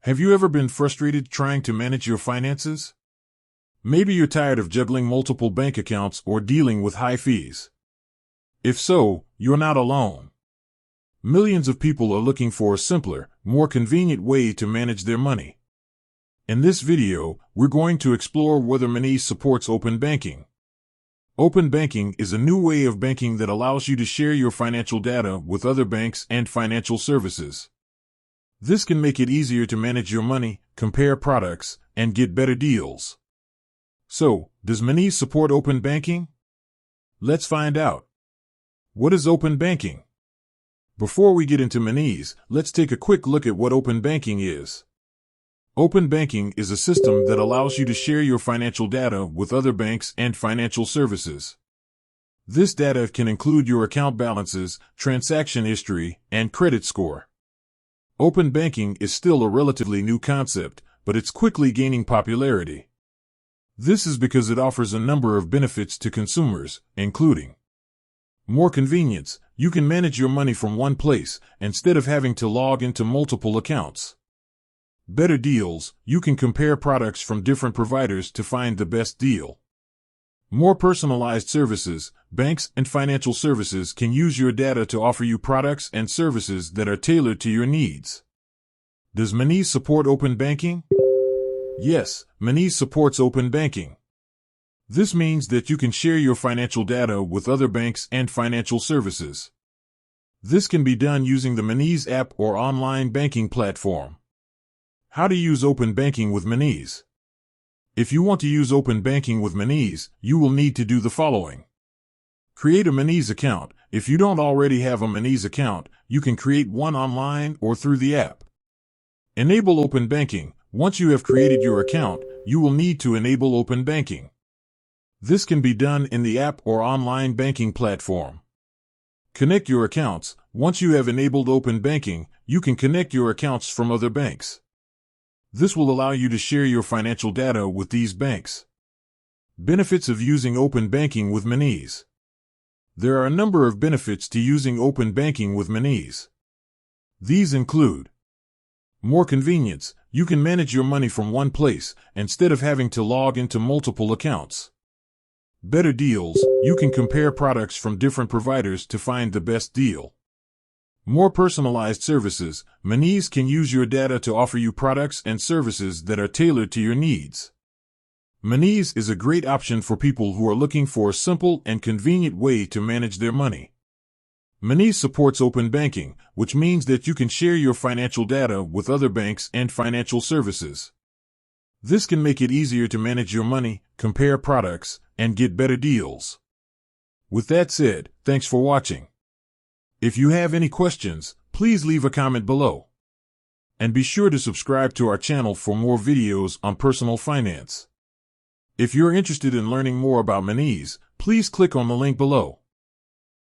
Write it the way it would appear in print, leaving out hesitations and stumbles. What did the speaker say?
Have you ever been frustrated trying to manage your finances? Maybe you're tired of juggling multiple bank accounts or dealing with high fees. If so, you're not alone. Millions of people are looking for a simpler, more convenient way to manage their money. In this video, we're going to explore whether Monese supports open banking. Open banking is a new way of banking that allows you to share your financial data with other banks and financial services. This can make it easier to manage your money, compare products, and get better deals. So, does Monese support open banking? Let's find out. What is open banking? Before we get into Monese, let's take a quick look at what open banking is. Open banking is a system that allows you to share your financial data with other banks and financial services. This data can include your account balances, transaction history, and credit score. Open banking is still a relatively new concept, but it's quickly gaining popularity. This is because it offers a number of benefits to consumers, including more convenience. You can manage your money from one place, instead of having to log into multiple accounts. Better deals. You can compare products from different providers to find the best deal. More personalized services. Banks and financial services can use your data to offer you products and services that are tailored to your needs. Does Monese support open banking? Yes, Monese supports open banking. This means that you can share your financial data with other banks and financial services. This can be done using the Monese app or online banking platform. How to use open banking with Monese? If you want to use open banking with Monese, you will need to do the following. Create a Monese account. If you don't already have a Monese account, you can create one online or through the app. Enable open banking. Once you have created your account, you will need to enable open banking. This can be done in the app or online banking platform. Connect your accounts. Once you have enabled open banking, you can connect your accounts from other banks. This will allow you to share your financial data with these banks. Benefits of using open banking with Monese. There are a number of benefits to using open banking with Monese. These include more convenience. You can manage your money from one place, instead of having to log into multiple accounts. Better deals. You can compare products from different providers to find the best deal. More personalized services. Monese can use your data to offer you products and services that are tailored to your needs. Monese is a great option for people who are looking for a simple and convenient way to manage their money. Monese supports open banking, which means that you can share your financial data with other banks and financial services. This can make it easier to manage your money, compare products, and get better deals. With that said, thanks for watching. If you have any questions, please leave a comment below. And be sure to subscribe to our channel for more videos on personal finance. If you're interested in learning more about Monese, please click on the link below.